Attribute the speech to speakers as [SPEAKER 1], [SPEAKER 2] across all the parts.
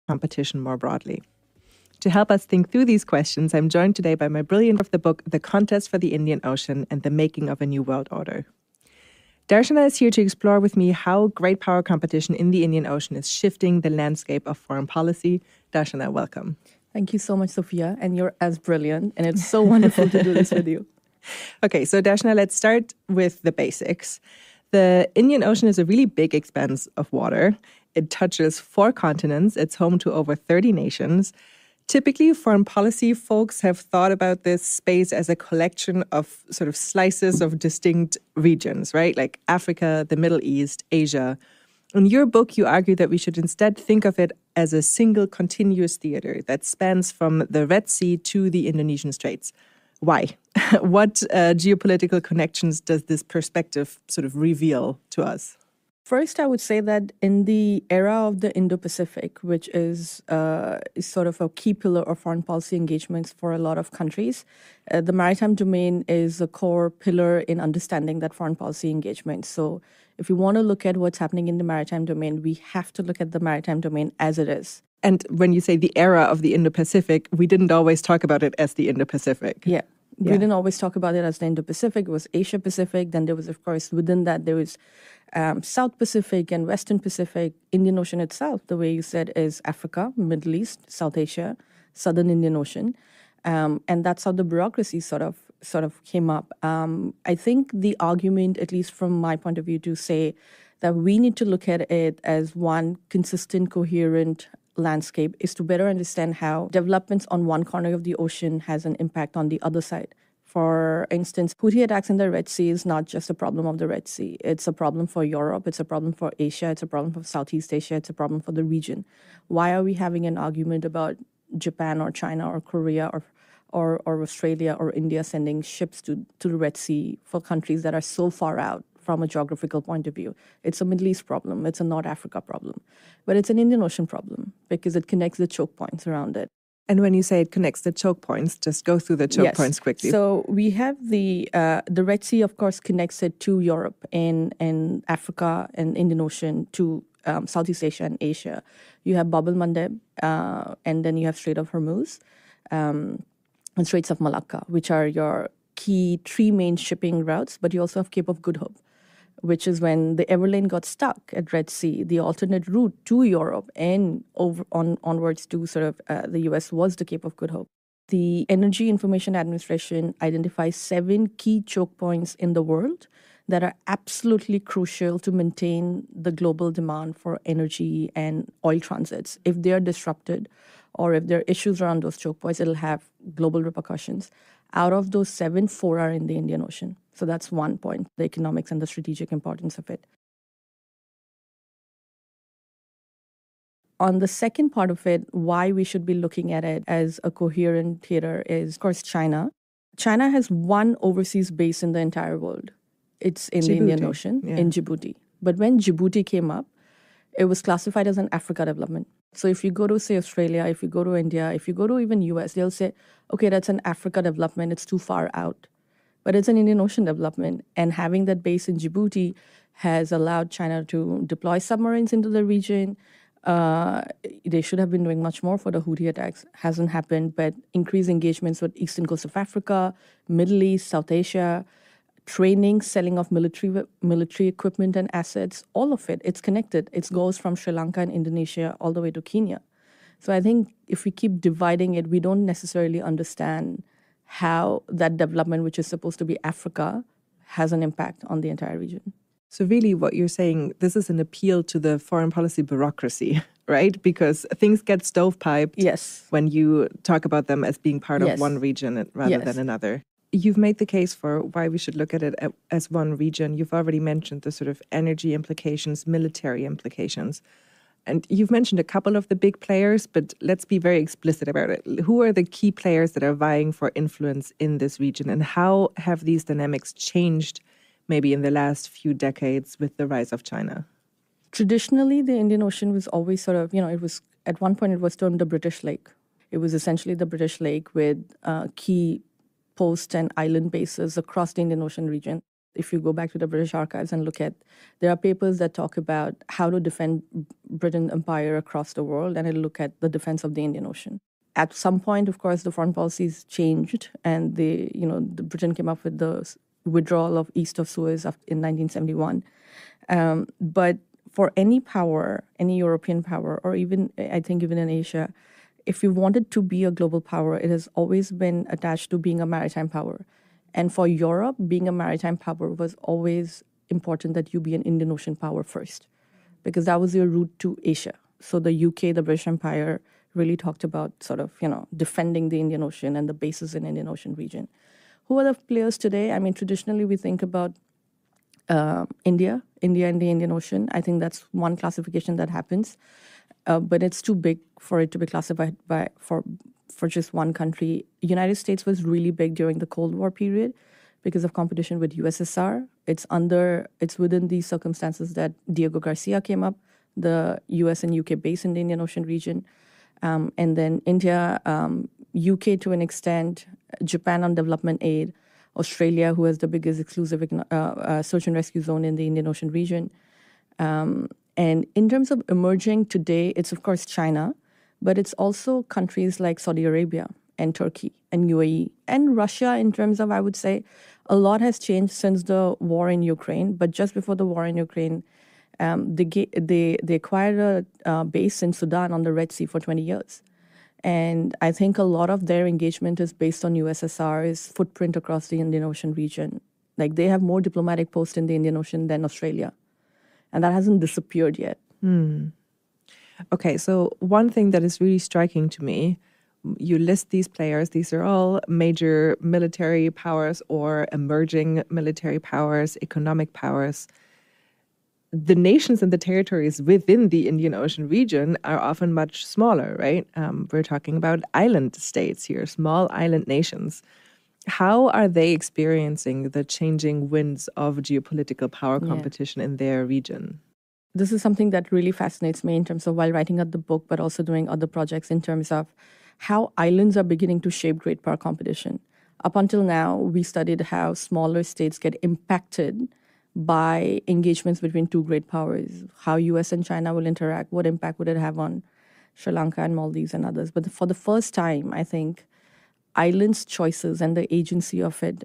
[SPEAKER 1] competition more broadly? To help us think through these questions, I'm joined today by my brilliant of the book, The Contest for the Indian Ocean and the Making of a New World Order. Darshana is here to explore with me how great power competition in the Indian Ocean is shifting the landscape of foreign policy. Darshana, welcome.
[SPEAKER 2] Thank you so much, Sophia. And you're as brilliant. And it's so wonderful to do this with you.
[SPEAKER 1] Okay, so Darshana, let's start with the basics. The Indian Ocean is a really big expanse of water. It touches 4 continents. It's home to over 30 nations. Typically, foreign policy folks have thought about this space as a collection of sort of slices of distinct regions, right? Like Africa, the Middle East, Asia. In your book, you argue that we should instead think of it as a single continuous theater that spans from the Red Sea to the Indonesian Straits. Why? What geopolitical connections does this perspective sort of reveal to us?
[SPEAKER 2] First, I would say that in the era of the Indo-Pacific, which is sort of a key pillar of foreign policy engagements for a lot of countries, the maritime domain is a core pillar in understanding that foreign policy engagement. So if we want to look at what's happening in the maritime domain, we have to look at the maritime domain as it is.
[SPEAKER 1] And when you say the era of the Indo-Pacific, we didn't always talk about it as the Indo-Pacific.
[SPEAKER 2] Yeah. We didn't always talk about it as the Indo-Pacific. It was Asia-Pacific. Then there was, of course, within that, there was South Pacific and Western Pacific. Indian Ocean itself, the way you said, is Africa, Middle East, South Asia, Southern Indian Ocean. And that's how the bureaucracy sort of came up. I think the argument, at least from my point of view, to say that we need to look at it as one consistent, coherent landscape is to better understand how developments on one corner of the ocean has an impact on the other side. For instance, Houthi attacks in the Red Sea is not just a problem of the Red Sea. It's a problem for Europe. It's a problem for Asia. It's a problem for Southeast Asia. It's a problem for the region. Why are we having an argument about Japan or China or Korea or Australia or India sending ships to the Red Sea for countries that are so far out from a geographical point of view? It's a Middle East problem. It's a North Africa problem. But it's an Indian Ocean problem because it connects the choke points around it.
[SPEAKER 1] And when you say it connects the choke points, just go through the choke points quickly.
[SPEAKER 2] So we have the Red Sea, of course, connects it to Europe and Africa and Indian Ocean to Southeast Asia and Asia. You have Bab el-Mandeb, and then you have Strait of Hormuz and Straits of Malacca, which are your key 3 main shipping routes. But you also have Cape of Good Hope, which is when the Everlane got stuck at Red Sea. The alternate route to Europe and onwards to sort of the US was the Cape of Good Hope. The Energy Information Administration identifies 7 key choke points in the world that are absolutely crucial to maintain the global demand for energy and oil transits. If they are disrupted or if there are issues around those choke points, it'll have global repercussions. Out of those 7, 4 are in the Indian Ocean. So that's one point, the economics and the strategic importance of it. On the second part of it, why we should be looking at it as a coherent theater is, of course, China. China has one overseas base in the entire world. It's in the Indian Ocean, in Djibouti. But when Djibouti came up, it was classified as an Africa development. So if you go to, say, Australia, if you go to India, if you go to even US, they'll say, okay, that's an Africa development. It's too far out. But it's an Indian Ocean development. And having that base in Djibouti has allowed China to deploy submarines into the region. They should have been doing much more for the Houthi attacks. Hasn't happened, but increased engagements with eastern coast of Africa, Middle East, South Asia, training, selling of military equipment and assets, all of it, it's connected. It goes from Sri Lanka and Indonesia all the way to Kenya. So I think if we keep dividing it, we don't necessarily understand how that development, which is supposed to be Africa, has an impact on the entire region.
[SPEAKER 1] So really what you're saying, this is an appeal to the foreign policy bureaucracy, right? Because things get stovepiped when you talk about them as being part of one region rather than another. You've made the case for why we should look at it as one region. You've already mentioned the sort of energy implications, military implications. And you've mentioned a couple of the big players, but let's be very explicit about it. Who are the key players that are vying for influence in this region? And how have these dynamics changed maybe in the last few decades with the rise of China?
[SPEAKER 2] Traditionally, the Indian Ocean was always sort of, it was, at one point it was termed the British Lake. It was essentially the British Lake with key post and island bases across the Indian Ocean region. If you go back to the British archives and look at, there are papers that talk about how to defend Britain Empire across the world, and it'll look at the defense of the Indian Ocean. At some point, of course, the foreign policies changed, and the Britain came up with the withdrawal of east of Suez in 1971. But for any power, any European power, or even, I think even in Asia, if you wanted to be a global power, it has always been attached to being a maritime power. And for Europe, being a maritime power was always important that you be an Indian Ocean power first, because that was your route to Asia. So the UK, the British Empire, really talked about sort of, defending the Indian Ocean and the bases in Indian Ocean region. Who are the players today? I mean, traditionally we think about India and the Indian Ocean. I think that's one classification that happens, but it's too big for it to be classified for just one country. United States was really big during the Cold War period because of competition with USSR. It's within these circumstances that Diego Garcia came up, the US and UK base in the Indian Ocean region. And then India, UK to an extent, Japan on development aid, Australia, who has the biggest exclusive search and rescue zone in the Indian Ocean region. And in terms of emerging today, it's of course China, but it's also countries like Saudi Arabia and Turkey and UAE and Russia. In terms of, I would say, a lot has changed since the war in Ukraine. But just before the war in Ukraine, they acquired a base in Sudan on the Red Sea for 20 years. And I think a lot of their engagement is based on USSR's footprint across the Indian Ocean region. Like, they have more diplomatic posts in the Indian Ocean than Australia. And that hasn't disappeared yet.
[SPEAKER 1] Okay, so one thing that is really striking to me, you list these players. These are all major military powers or emerging military powers, economic powers. The nations and the territories within the Indian Ocean region are often much smaller, right? We're talking about island states here, small island nations. How are they experiencing the changing winds of geopolitical power competition in their region?
[SPEAKER 2] This is something that really fascinates me in terms of while writing out the book, but also doing other projects in terms of how islands are beginning to shape great power competition. Up until now, we studied how smaller states get impacted by engagements between two great powers, how US and China will interact, what impact would it have on Sri Lanka and Maldives and others. But for the first time, I think islands' choices and the agency of it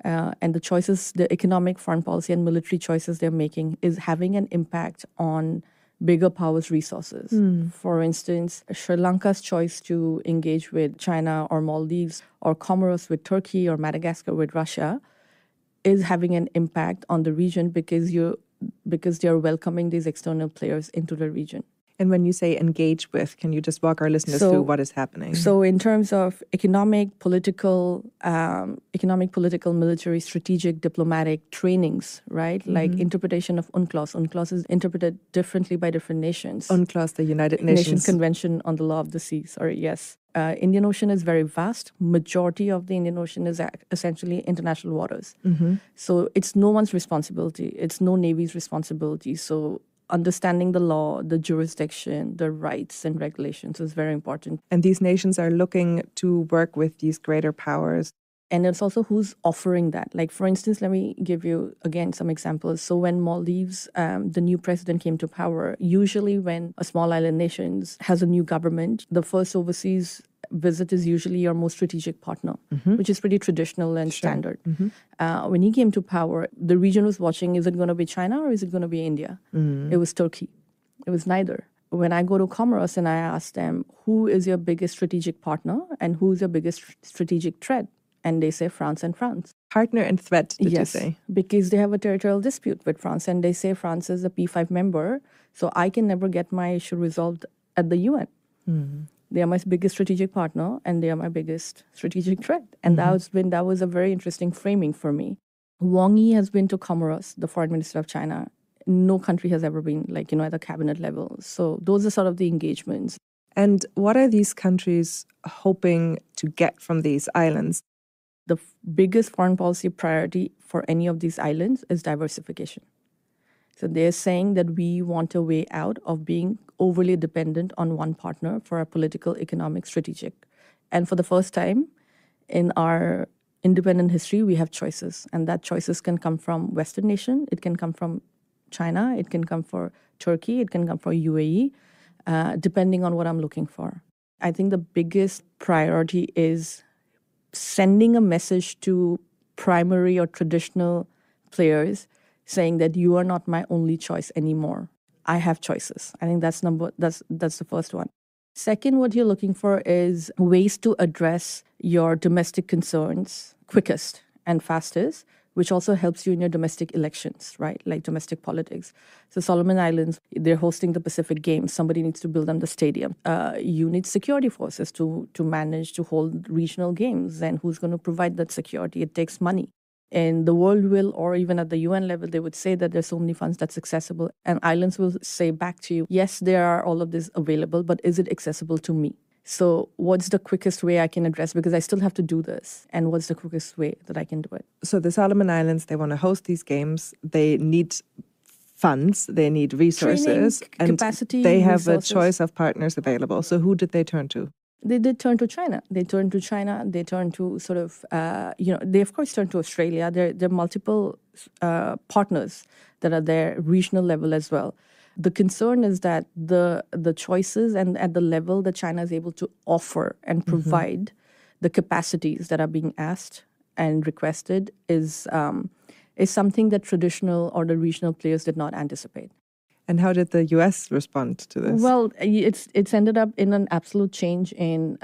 [SPEAKER 2] and the choices, the economic, foreign policy, and military choices they're making is having an impact on bigger powers' resources. For instance, Sri Lanka's choice to engage with China or Maldives, or Comoros with Turkey, or Madagascar with Russia, is having an impact on the region because they're welcoming these external players into the region.
[SPEAKER 1] And when you say engage with, can you just walk our listeners through what is happening?
[SPEAKER 2] So in terms of economic, political, military, strategic, diplomatic trainings, right? Like interpretation of UNCLOS. UNCLOS is interpreted differently by different nations.
[SPEAKER 1] UNCLOS, the United Nations
[SPEAKER 2] Convention on the Law of the Sea. Sorry, yes. Indian Ocean is very vast. Majority of the Indian Ocean is essentially international waters. So it's no one's responsibility. It's no Navy's responsibility. So understanding the law, the jurisdiction, the rights and regulations is very important.
[SPEAKER 1] And these nations are looking to work with these greater powers.
[SPEAKER 2] And it's also who's offering that. Like, for instance, let me give you, again, some examples. So when Maldives, the new president came to power, usually when a small island nation has a new government, the first overseas visit is usually your most strategic partner, which is pretty traditional and standard. When he came to power, the region was watching, is it going to be China or is it going to be India? It was Turkey. It was neither. When I go to Comoros and I ask them, who is your biggest strategic partner and who is your biggest strategic threat? And they say France and France.
[SPEAKER 1] Partner and threat, did you say?
[SPEAKER 2] Because they have a territorial dispute with France and they say France is a P5 member, so I can never get my issue resolved at the UN. They are my biggest strategic partner and they are my biggest strategic threat. And that was a very interesting framing for me. Wang Yi has been to Comoros, the foreign minister of China. No country has ever been, at the cabinet level. So those are sort of the engagements.
[SPEAKER 1] And what are these countries hoping to get from these islands?
[SPEAKER 2] The biggest foreign policy priority for any of these islands is diversification. So they're saying that we want a way out of being overly dependent on one partner for our political, economic, strategic. And for the first time in our independent history, we have choices. And that choices can come from Western nation, it can come from China, it can come from Turkey, it can come from UAE, depending on what I'm looking for. I think the biggest priority is sending a message to primary or traditional players saying that you are not my only choice anymore. I have choices. I think that's the first one. Second, what you're looking for is ways to address your domestic concerns quickest and fastest, which also helps you in your domestic elections, right? Like domestic politics. So Solomon Islands, they're hosting the Pacific Games. Somebody needs to build them the stadium. You need security forces to manage to hold regional games. And who's going to provide that security? It takes money. And the world will, or even at the UN level, they would say that there's so many funds that's accessible. And islands will say back to you, yes, there are all of this available, but is it accessible to me? So what's the quickest way I can address? Because I still have to do this. And what's the quickest way that I can do it?
[SPEAKER 1] So the Solomon Islands, they want to host these games. They need funds. They need resources.
[SPEAKER 2] Training,
[SPEAKER 1] and
[SPEAKER 2] capacity,
[SPEAKER 1] they have
[SPEAKER 2] resources.
[SPEAKER 1] A choice of partners available. So who did they turn to?
[SPEAKER 2] They did turn to China. They turned to China. They turned to sort of, they of course turned to Australia. There are multiple partners that are there, regional level as well. The concern is that the choices and at the level that China is able to offer and provide the capacities that are being asked and requested is something that traditional or the regional players did not anticipate.
[SPEAKER 1] And how did the U.S. respond to this?
[SPEAKER 2] Well, it's ended up in an absolute change in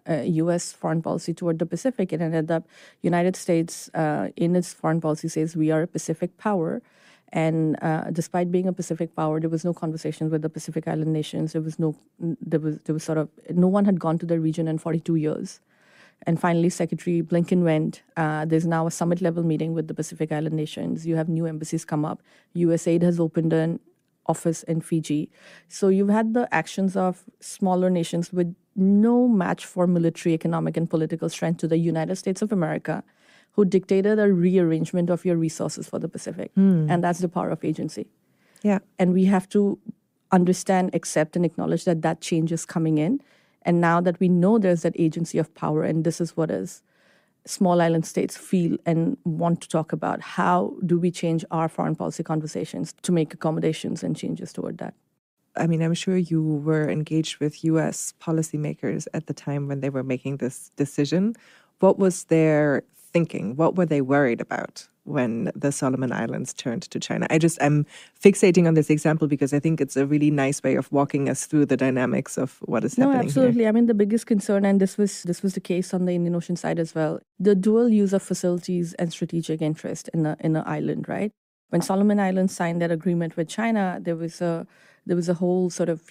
[SPEAKER 2] U.S. foreign policy toward the Pacific. It ended up United States in its foreign policy says we are a Pacific power. And despite being a Pacific power, there was no conversation with the Pacific Island nations. There was sort of no one had gone to the region in 42 years. And finally, Secretary Blinken went. There's now a summit-level meeting with the Pacific Island nations. You have new embassies come up. USAID has opened an office in Fiji. So you've had the actions of smaller nations with no match for military, economic, and political strength to the United States of America, who dictated a rearrangement of your resources for the Pacific. And that's the power of agency.
[SPEAKER 1] Yeah.
[SPEAKER 2] And we have to understand, accept, and acknowledge that that change is coming in. And now that we know there's that agency of power, and this is what is small island states feel and want to talk about, how do we change our foreign policy conversations to make accommodations and changes toward that?
[SPEAKER 1] I mean, I'm sure you were engaged with U.S. policymakers at the time when they were making this decision. What was their thinking? What were they worried about when the Solomon Islands turned to China? I'm fixating on this example because I think it's a really nice way of walking us through the dynamics of what is happening.
[SPEAKER 2] No, absolutely.
[SPEAKER 1] Here.
[SPEAKER 2] I mean, the biggest concern, and this was the case on the Indian Ocean side as well, the dual use of facilities and strategic interest in an island, right? When Solomon Islands signed that agreement with China, there was a whole sort of,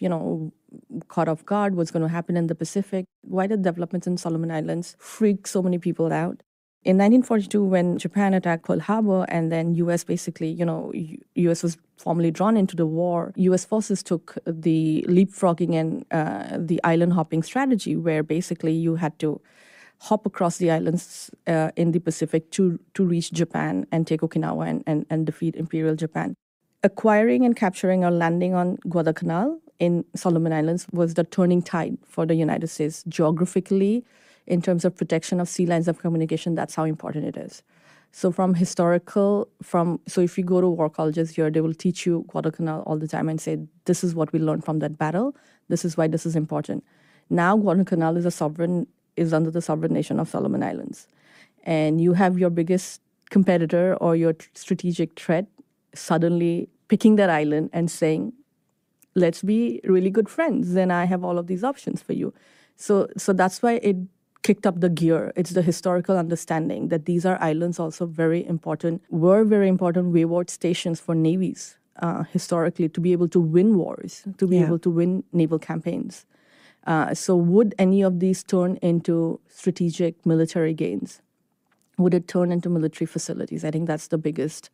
[SPEAKER 2] caught off guard what's going to happen in the Pacific. Why did developments in Solomon Islands freak so many people out? In 1942, when Japan attacked Pearl Harbor and then U.S. basically, U.S. was formally drawn into the war, U.S. forces took the leapfrogging and the island hopping strategy, where basically you had to hop across the islands in the Pacific to reach Japan and take Okinawa and defeat Imperial Japan. Acquiring and capturing or landing on Guadalcanal in Solomon Islands was the turning tide for the United States geographically. In terms of protection of sea lines of communication, that's how important it is. So so if you go to war colleges here, they will teach you Guadalcanal all the time and say, this is what we learned from that battle. This is why this is important. Now Guadalcanal is under the sovereign nation of Solomon Islands. And you have your biggest competitor or your strategic threat suddenly picking that island and saying, let's be really good friends. Then I have all of these options for you. So that's why it kicked up the gear. It's the historical understanding that these are islands also were very important wayward stations for navies historically to be able to win wars, to be able to win naval campaigns. So would any of these turn into strategic military gains? Would it turn into military facilities? I think that's the biggest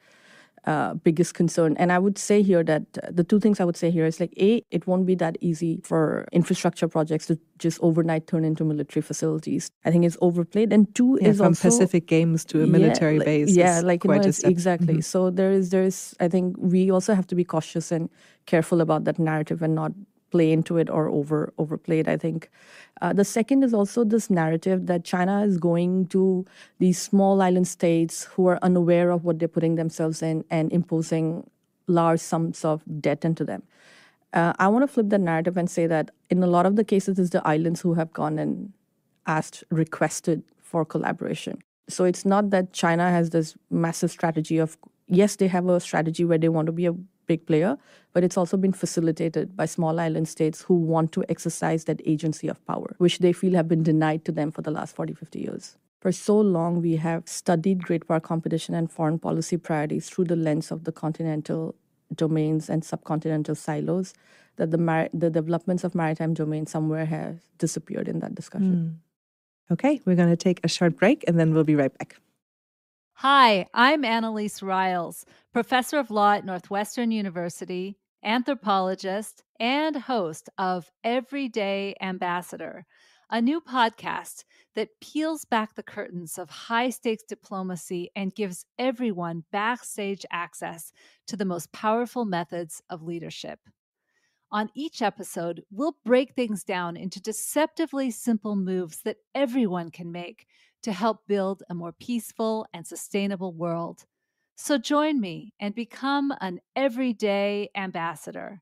[SPEAKER 2] concern. And I would say here that the two things I would say here is like, A, it won't be that easy for infrastructure projects to just overnight turn into military facilities. I think it's overplayed. And two is
[SPEAKER 1] from
[SPEAKER 2] also...
[SPEAKER 1] Pacific Games to a military base.
[SPEAKER 2] Yeah, like,
[SPEAKER 1] quite a step.
[SPEAKER 2] Exactly. Mm-hmm. So there is, I think we also have to be cautious and careful about that narrative and not play into it or overplay it, I think. The second is also this narrative that China is going to these small island states who are unaware of what they're putting themselves in and imposing large sums of debt into them. I want to flip the narrative and say that in a lot of the cases, it's the islands who have gone and requested for collaboration. So it's not that China has this massive strategy of, yes, they have a strategy where they want to be a big player, but it's also been facilitated by small island states who want to exercise that agency of power, which they feel have been denied to them for the last 40, 50 years. For so long, we have studied great power competition and foreign policy priorities through the lens of the continental domains and subcontinental silos that the developments of maritime domain somewhere have disappeared in that discussion.
[SPEAKER 1] Okay, we're going to take a short break and then we'll be right back.
[SPEAKER 3] Hi, I'm Annalise Riles, professor of law at Northwestern University, anthropologist, and host of Everyday Ambassador, a new podcast that peels back the curtains of high-stakes diplomacy and gives everyone backstage access to the most powerful methods of leadership. On each episode, we'll break things down into deceptively simple moves that everyone can make to help build a more peaceful and sustainable world. So join me and become an everyday ambassador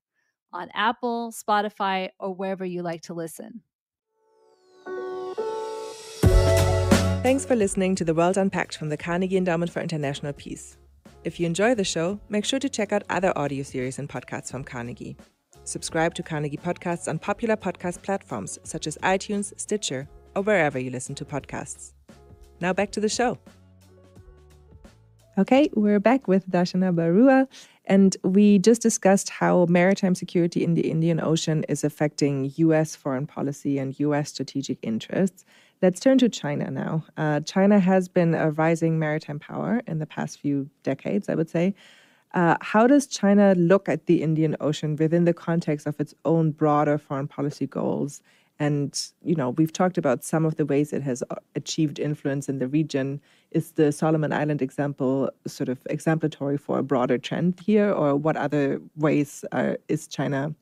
[SPEAKER 3] on Apple, Spotify, or wherever you like to listen.
[SPEAKER 1] Thanks for listening to The World Unpacked from the Carnegie Endowment for International Peace. If you enjoy the show, make sure to check out other audio series and podcasts from Carnegie. Subscribe to Carnegie Podcasts on popular podcast platforms such as iTunes, Stitcher, or wherever you listen to podcasts. Now back to the show. Okay, we're back with Darshana Barua, and we just discussed how maritime security in the Indian Ocean is affecting U.S. foreign policy and U.S. strategic interests. Let's turn to China now. China has been a rising maritime power in the past few decades, I would say. How does China look at the Indian Ocean within the context of its own broader foreign policy goals? And, we've talked about some of the ways it has achieved influence in the region. Is the Solomon Island example sort of exemplary for a broader trend here? Or what other ways is China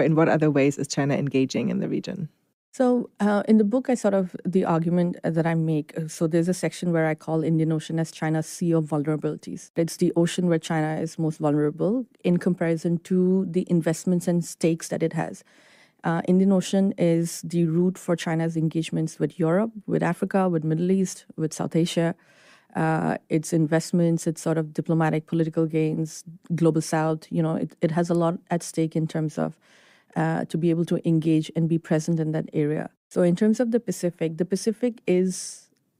[SPEAKER 1] engaging in the region?
[SPEAKER 2] So in the book, the argument that I make, so there's a section where I call Indian Ocean as China's sea of vulnerabilities. It's the ocean where China is most vulnerable in comparison to the investments and stakes that it has. Indian Ocean is the route for China's engagements with Europe, with Africa, with Middle East, with South Asia. Its investments, its sort of diplomatic political gains, global South, it has a lot at stake in terms of to be able to engage and be present in that area. So in terms of the Pacific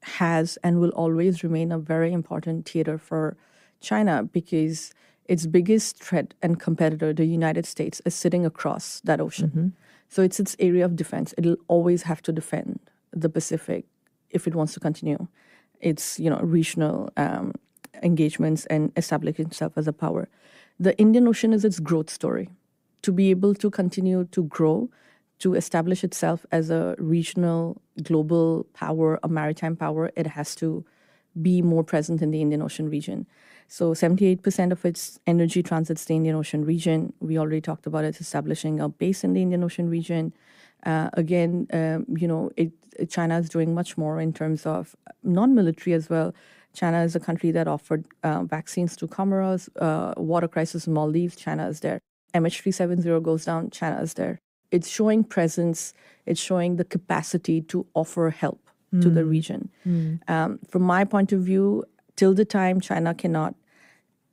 [SPEAKER 2] has and will always remain a very important theater for China because its biggest threat and competitor, the United States, is sitting across that ocean. Mm-hmm. So it's its area of defense. It'll always have to defend the Pacific if it wants to continue its regional engagements and establish itself as a power. The Indian Ocean is its growth story. To be able to continue to grow, to establish itself as a regional, global power, a maritime power, it has to be more present in the Indian Ocean region. So 78% of its energy transits the Indian Ocean region. We already talked about it establishing a base in the Indian Ocean region. China is doing much more in terms of non-military as well. China is a country that offered vaccines to Comoros, water crisis in Maldives, China is there. MH370 goes down, China is there. It's showing presence. It's showing the capacity to offer help to the region. From my point of view, till the time China cannot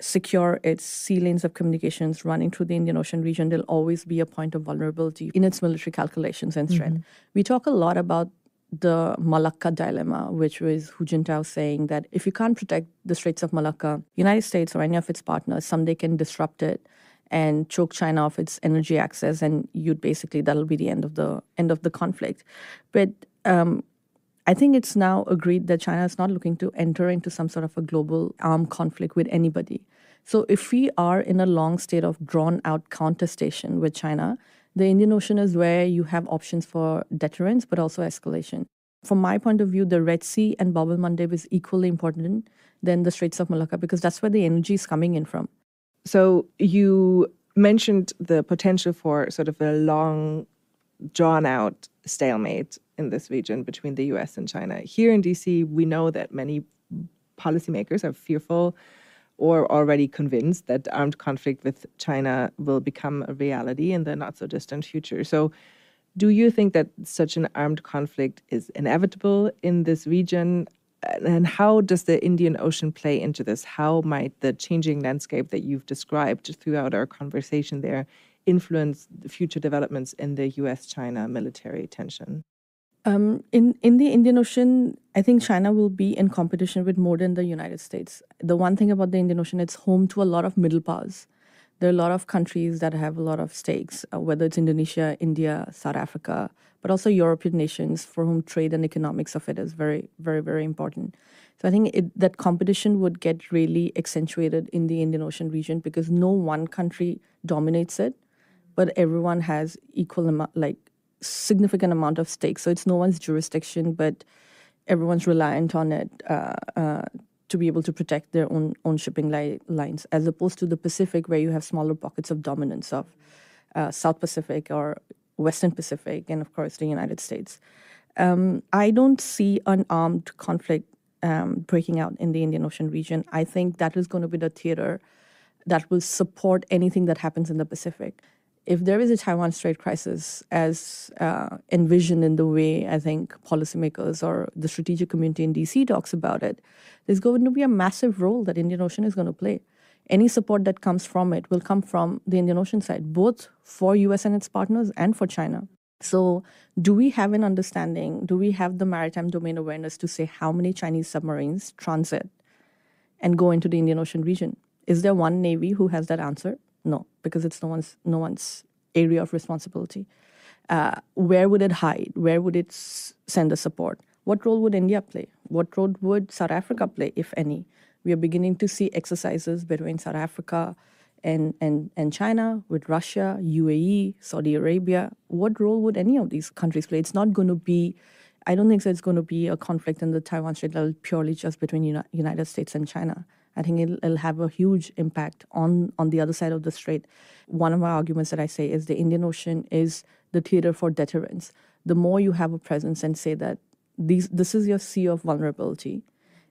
[SPEAKER 2] secure its sea lanes of communications running through the Indian Ocean region, there'll always be a point of vulnerability in its military calculations and threat. We talk a lot about the Malacca dilemma, which was Hu Jintao saying that if you can't protect the Straits of Malacca, United States or any of its partners someday can disrupt it and choke China off its energy access, and that'll be the end of the conflict. But I think it's now agreed that China is not looking to enter into some sort of a global armed conflict with anybody. So if we are in a long state of drawn-out contestation with China, the Indian Ocean is where you have options for deterrence, but also escalation. From my point of view, the Red Sea and Bab el-Mandeb is equally important than the Straits of Malacca because that's where the energy is coming in from.
[SPEAKER 1] So you mentioned the potential for sort of a long, drawn-out stalemate in this region between the U.S. and China. Here in D.C., we know that many policymakers are fearful or already convinced that armed conflict with China will become a reality in the not-so-distant future. So do you think that such an armed conflict is inevitable in this region? And how does the Indian Ocean play into this? How might the changing landscape that you've described throughout our conversation there influence the future developments in the U.S.-China military tension?
[SPEAKER 2] In the Indian Ocean, I think China will be in competition with more than the United States. The one thing about the Indian Ocean, it's home to a lot of middle powers. There are a lot of countries that have a lot of stakes, whether it's Indonesia, India, South Africa, but also European nations for whom trade and economics of it is very, very, very important. So I think that competition would get really accentuated in the Indian Ocean region because no one country dominates it, but everyone has significant amount of stakes. So it's no one's jurisdiction, but everyone's reliant on it to be able to protect their own shipping lines, as opposed to the Pacific, where you have smaller pockets of dominance of South Pacific or Western Pacific, and of course the United States. I don't see an armed conflict breaking out in the Indian Ocean region. I think that is going to be the theater that will support anything that happens in the Pacific. If there is a Taiwan Strait crisis, as envisioned in the way I think policymakers or the strategic community in DC talks about it, there's going to be a massive role that Indian Ocean is going to play. Any support that comes from it will come from the Indian Ocean side, both for US and its partners and for China. So do we have an understanding, do we have the maritime domain awareness to say how many Chinese submarines transit and go into the Indian Ocean region? Is there one Navy who has that answer? No, because it's no one's area of responsibility. Where would it hide? Where would it send the support? What role would India play? What role would South Africa play, if any? We are beginning to see exercises between South Africa and China, with Russia, UAE, Saudi Arabia. What role would any of these countries play? It's not going to be, I don't think so it's going to be a conflict in the Taiwan Strait that will purely just between United States and China. I think it'll have a huge impact on the other side of the strait. One of my arguments that I say is the Indian Ocean is the theater for deterrence. The more you have a presence and say that this is your sea of vulnerability,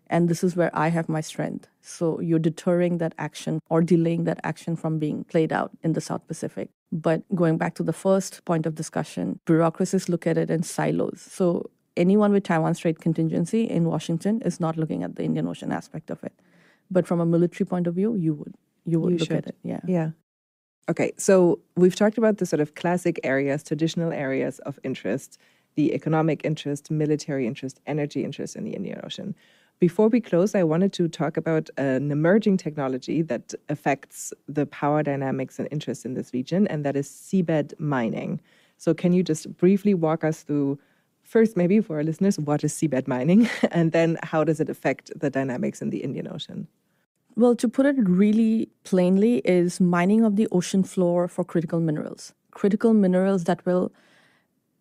[SPEAKER 2] and this is where I have my strength. So you're deterring that action or delaying that action from being played out in the South Pacific. But going back to the first point of discussion, bureaucracies look at it in silos. So anyone with Taiwan Strait contingency in Washington is not looking at the Indian Ocean aspect of it. But from a military point of view, you would look at it. Yeah.
[SPEAKER 1] Okay, so we've talked about the sort of classic areas, traditional areas of interest, the economic interest, military interest, energy interest in the Indian Ocean. Before we close, I wanted to talk about an emerging technology that affects the power dynamics and interest in this region, and that is seabed mining. So can you just briefly walk us through, first, maybe for our listeners, what is seabed mining, and then how does it affect the dynamics in the Indian Ocean?
[SPEAKER 2] Well, to put it really plainly, is mining of the ocean floor for critical minerals. Critical minerals that will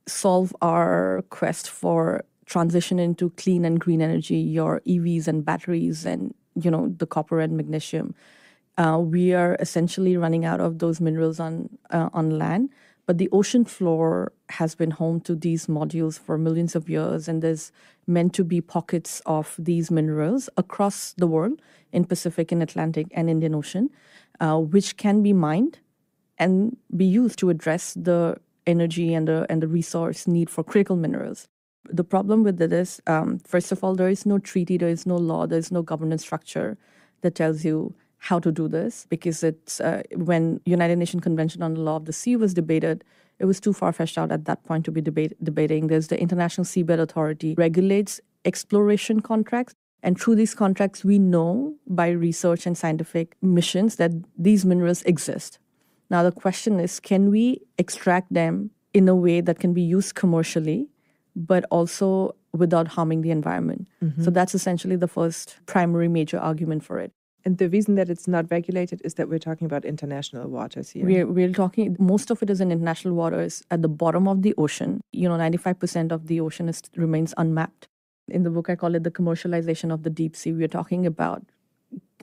[SPEAKER 2] solve our quest for transition into clean and green energy, your EVs and batteries and, the copper and magnesium. We are essentially running out of those minerals on land. But the ocean floor has been home to these modules for millions of years, and there's meant to be pockets of these minerals across the world in Pacific and Atlantic and Indian Ocean, which can be mined and be used to address the energy and the resource need for critical minerals. The problem with it is, first of all, there is no treaty, there is no law, there is no governance structure that tells you how to do this, because it's when United Nations Convention on the Law of the Sea was debated, it was too far-fetched out at that point to be debating. There's the International Seabed Authority, regulates exploration contracts, and through these contracts, we know by research and scientific missions that these minerals exist. Now, the question is, can we extract them in a way that can be used commercially, but also without harming the environment? Mm-hmm. So that's essentially the first primary major argument for it.
[SPEAKER 1] And the reason that it's not regulated is that we're talking about international waters here.
[SPEAKER 2] We're talking, most of it is in international waters at the bottom of the ocean. 95% of the ocean remains unmapped. In the book, I call it the commercialization of the deep sea. We're talking about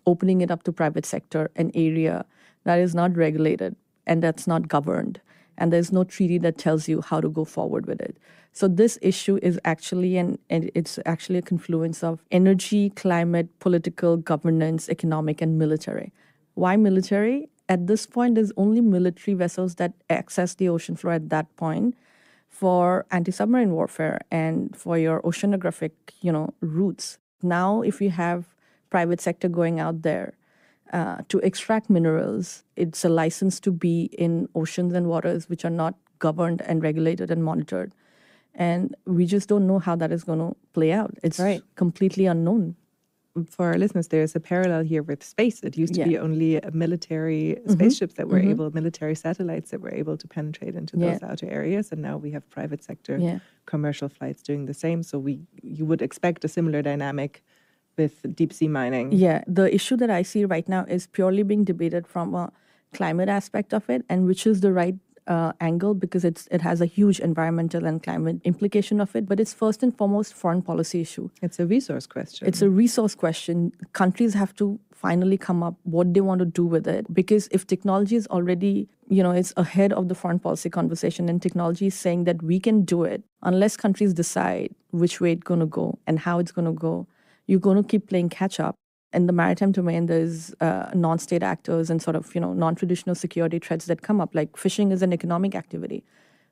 [SPEAKER 2] opening it up to private sector, an area that is not regulated and that's not governed. And there's no treaty that tells you how to go forward with it. So this issue is actually it's actually a confluence of energy, climate, political, governance, economic, and military. Why military? At this point, there's only military vessels that access the ocean floor at that point for anti-submarine warfare and for your oceanographic, routes. Now, if you have private sector going out there to extract minerals, it's a license to be in oceans and waters which are not governed and regulated and monitored. And we just don't know how that is going to play out. It's completely unknown.
[SPEAKER 1] For our listeners, there's a parallel here with space. It used to be only military spaceships that were able, military satellites that were able to penetrate into those outer areas. And now we have private sector commercial flights doing the same. So you would expect a similar dynamic with deep sea mining.
[SPEAKER 2] Yeah, the issue that I see right now is purely being debated from a climate aspect of it, and which is the right angle, because it has a huge environmental and climate implication of it. But it's first and foremost foreign policy issue.
[SPEAKER 1] It's a resource question.
[SPEAKER 2] It's a resource question. Countries have to finally come up what they want to do with it. Because if technology is already, it's ahead of the foreign policy conversation, and technology is saying that we can do it, unless countries decide which way it's going to go and how it's going to go, you're going to keep playing catch up. In the maritime domain, there's non-state actors and sort of, non-traditional security threats that come up. Like fishing is an economic activity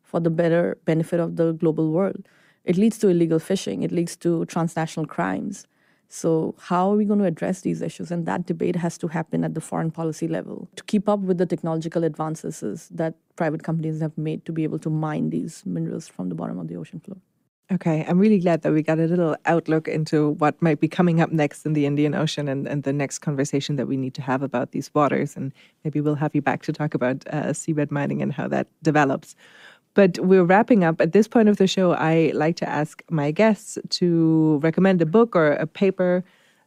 [SPEAKER 2] for the better benefit of the global world. It leads to illegal fishing. It leads to transnational crimes. So how are we going to address these issues? And that debate has to happen at the foreign policy level to keep up with the technological advances that private companies have made to be able to mine these minerals from the bottom of the ocean floor.
[SPEAKER 1] Okay, I'm really glad that we got a little outlook into what might be coming up next in the Indian Ocean and the next conversation that we need to have about these waters. And maybe we'll have you back to talk about seabed mining and how that develops. But we're wrapping up. At this point of the show, I like to ask my guests to recommend a book or a paper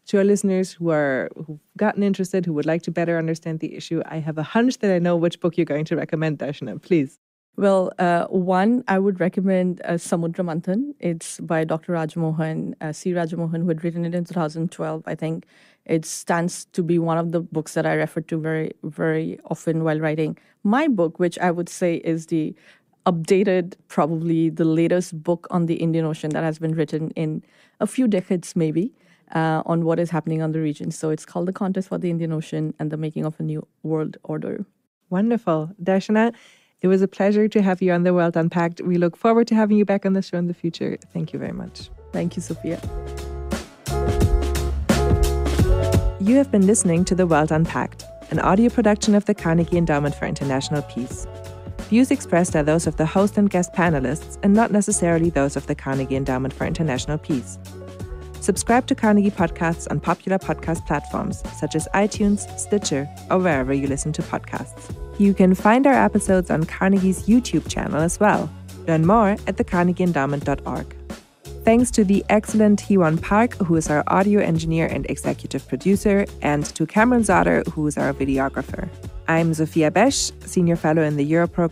[SPEAKER 1] to our listeners who've gotten interested, who would like to better understand the issue. I have a hunch that I know which book you're going to recommend, Darshana. Please.
[SPEAKER 2] Well, one, I would recommend Samudra Manthan. It's by Dr. Rajamohan, C. Rajamohan, who had written it in 2012. I think it stands to be one of the books that I refer to very, very often while writing my book, which I would say is the updated, probably the latest book on the Indian Ocean that has been written in a few decades, maybe, on what is happening on the region. So it's called The Contest for the Indian Ocean and the Making of a New World Order.
[SPEAKER 1] Wonderful. Darshana, it was a pleasure to have you on The World Unpacked. We look forward to having you back on the show in the future. Thank you very much.
[SPEAKER 2] Thank you, Sophia.
[SPEAKER 1] You have been listening to The World Unpacked, an audio production of the Carnegie Endowment for International Peace. Views expressed are those of the host and guest panelists and not necessarily those of the Carnegie Endowment for International Peace. Subscribe to Carnegie podcasts on popular podcast platforms such as iTunes, Stitcher, or wherever you listen to podcasts. You can find our episodes on Carnegie's YouTube channel as well. Learn more at thecarnegieendowment.org. Thanks to the excellent Hiwan Park, who is our audio engineer and executive producer, and to Cameron Zotter, who is our videographer. I'm Sophia Besch, Senior Fellow in the Europe Program